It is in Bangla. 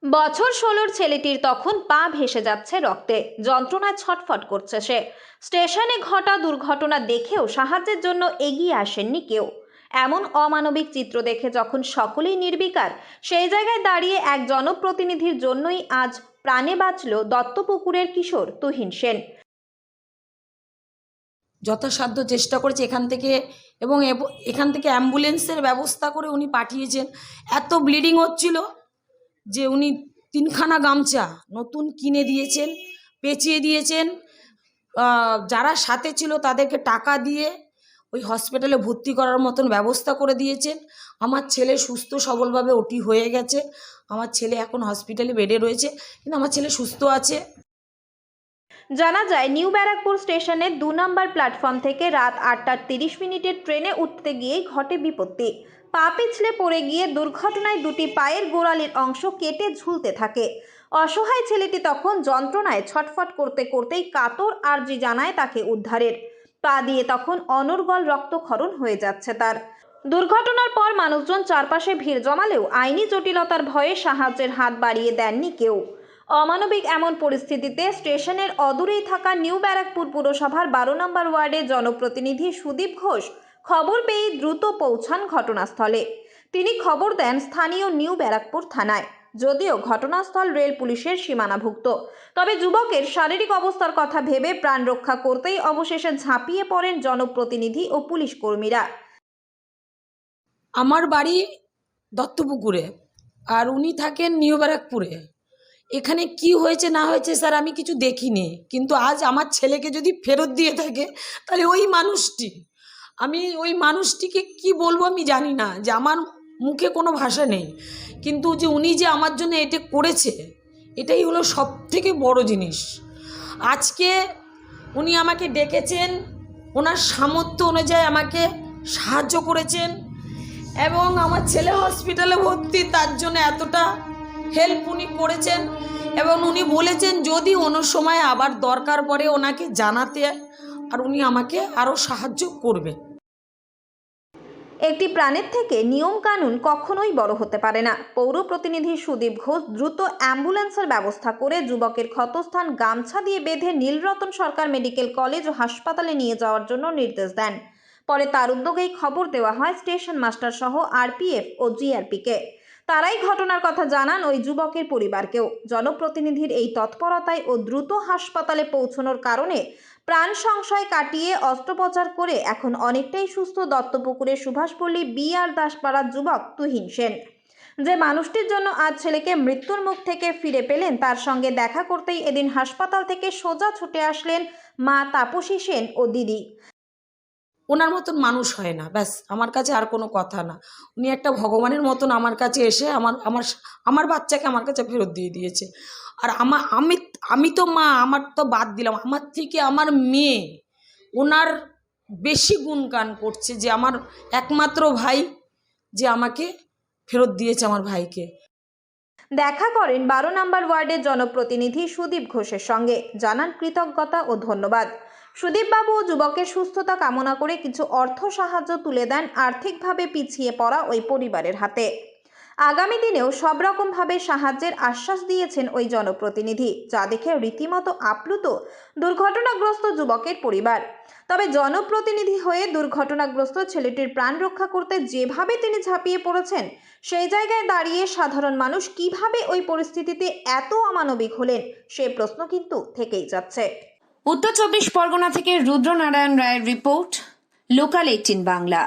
বছর ১৬-র ছেলেটির তখন পা ভেসে যাচ্ছে রক্তে, যন্ত্রণায় ছটফট করছে সে। স্টেশনে ঘটা দুর্ঘটনা দেখেও সাহায্যের জন্য এগিয়ে আসেননি কেউ। এমন অমানবিক চিত্র দেখে যখন সকলেই নির্বিকার, সেই জায়গায় দাঁড়িয়ে এক জনপ্রতিনিধির জন্যই আজ প্রাণে বাঁচল দত্তপুকুরের কিশোর তুহিন সেন। যথাসাধ্য চেষ্টা করেছে এখান থেকে অ্যাম্বুলেন্সের ব্যবস্থা করে উনি পাঠিয়েছেন। এত ব্লিডিং হচ্ছিল যে উনি 3খানা গামছা নতুন কিনে দিয়েছেন, পেঁচিয়ে দিয়েছেন। যারা সাথে ছিল তাদেরকে টাকা দিয়ে ওই হসপিটালে ভর্তি করার মতন ব্যবস্থা করে দিয়েছেন। আমার ছেলে সুস্থ সবলভাবে ওটি হয়ে গেছে। আমার ছেলে এখন হসপিটালে বেডে রয়েছে, কিন্তু আমার ছেলে সুস্থ আছে। জানা যায়, নিউ ব্যারাকপুর স্টেশনের ২ নম্বর প্ল্যাটফর্ম থেকে রাত ৮টা ৩০ ট্রেনে উঠতে গিয়েই ঘটে বিপত্তি। পা পিছলে পড়ে গিয়ে দুর্ঘটনায় দুটি পায়ের গোড়ালির অংশ কেটে ঝুলতে থাকে। অসহায় ছেলেটি তখন যন্ত্রণায় ছটফট করতে করতেই কাতর আর্জি জানায় তাকে উদ্ধারের। পা দিয়ে তখন অনর্গল রক্তক্ষরণ হয়ে যাচ্ছে তার। দুর্ঘটনার পর মানুষজন চারপাশে ভিড় জমালেও আইনি জটিলতার ভয়ে সাহায্যের হাত বাড়িয়ে দেননি কেউ। অমানবিক এমন পরিস্থিতিতে স্টেশনের অদূরেই থাকা নিউ ব্যারাকপুর পুরসভার ১২ নম্বর ওয়ার্ডের জনপ্রতিনিধি সুদীপ ঘোষ খবর পেয়ে দ্রুত পৌঁছান ঘটনাস্থলে। তিনি খবর দেন স্থানীয় নিউ ব্যারাকপুর থানায়। যদিও ঘটনাস্থল রেল পুলিশের সীমানাভুক্ত, তবে যুবকের শারীরিক অবস্থার কথা ভেবে প্রাণ রক্ষা করতেই অবশেষে ঝাঁপিয়ে পড়েন জনপ্রতিনিধি ও পুলিশ কর্মীরা। আমার বাড়ি দত্তপুকুরে, আর উনি থাকেন নিউ ব্যারাকপুরে। এখানে কি হয়েছে না হয়েছে স্যার আমি কিছু দেখিনি, কিন্তু আজ আমার ছেলেকে যদি ফেরত দিয়ে থাকে তাহলে আমি ওই মানুষটিকে কি বলবো আমি জানি না, যে আমার মুখে কোনো ভাষা নেই। কিন্তু যে উনি যে আমার জন্য এটা করেছে, এটাই হলো সবথেকে বড় জিনিস। আজকে উনি আমাকে ডেকেছেন, ওনার সামর্থ্য অনুযায়ী আমাকে সাহায্য করেছেন, এবং আমার ছেলে হসপিটালে ভর্তি, তার জন্য এতটা হেল্প উনি করেছেন। এবং উনি বলেছেন যদি অন্য সময় আবার দরকার পড়ে ওনাকে জানাতে, আর উনি আমাকে আরও সাহায্য করবে। একটি প্রাণের থেকে নিয়ম কানুন কখনোই বড় হতে পারে না। পৌর প্রতিনিধি সুদীপ ঘোষ দ্রুত অ্যাম্বুলেন্সের ব্যবস্থা করে যুবকের ক্ষতস্থান গামছা দিয়ে বেঁধে নীলরতন সরকার মেডিকেল কলেজ ও হাসপাতালে নিয়ে যাওয়ার জন্য নির্দেশ দেন। পরে তার উদ্যোগেই খবর দেওয়া হয় স্টেশন মাস্টার সহ আরপিএফ ও জিআরপিকে। তারাই ঘটনার কথা জানান ওই যুবকের পরিবারকেও। জনপ্রতিনিধির এই তৎপরতায় ও দ্রুত হাসপাতালে পৌঁছানোর কারণে প্রাণ সংশয় কাটিয়ে অস্ত্রোপচার করে এখন অনেকটাই সুস্থ দত্তপুকুরের সুভাষপল্লী BR দাসপাড়ার যুবক তুহিন সেন। যে মানুষটির জন্য আজ ছেলেকে মৃত্যুর মুখ থেকে ফিরে পেলেন, তার সঙ্গে দেখা করতেই এদিন হাসপাতাল থেকে সোজা ছুটে আসলেন মা তাপসী সেন ও দিদি। ওনার মতন মানুষ হয় না, ব্যাস আমার কাছে আর কোনো কথা না। উনি একটা ভগবানের মতন আমার কাছে এসে আমার আমার আমার বাচ্চাকে আমার কাছে ফেরত দিয়ে দিয়েছে। আর আমি তো মা, আমার তো বাদ দিলাম, আমার থেকে আমার মেয়ে ওনার বেশি গুণগান করছে, যে আমার একমাত্র ভাই যে আমাকে ফেরত দিয়েছে আমার ভাইকে। দেখা করেন 12 নম্বর ওয়ার্ডের জনপ্রতিনিধি সুদীপ ঘোষের সঙ্গে, জানান কৃতজ্ঞতা ও ধন্যবাদ। সুদীপবাবু যুবকের সুস্থতা কামনা করে কিছু অর্থ সাহায্য তুলে দেন আর্থিকভাবে পিছিয়ে পড়া ওই পরিবারের হাতে। আগামী দিনেও সব রকমভাবে সাহায্যের আশ্বাস দিয়েছেন ওই জনপ্রতিনিধি, যা দেখে রীতিমতো আপ্লুত দুর্ঘটনাগ্রস্ত যুবকের পরিবার। তবে জনপ্রতিনিধি হয়ে দুর্ঘটনাগ্রস্ত ছেলেটির প্রাণ রক্ষা করতে যেভাবে তিনি ঝাঁপিয়ে পড়েছেন, সেই জায়গায় দাঁড়িয়ে সাধারণ মানুষ কিভাবে ওই পরিস্থিতিতে এত অমানবিক হলেন, সে প্রশ্ন কিন্তু থেকেই যাচ্ছে। উত্তর 24 পরগনা থেকে রুদ্রনারায়ণ রায়ের রিপোর্ট, লোকাল 18 বাংলা।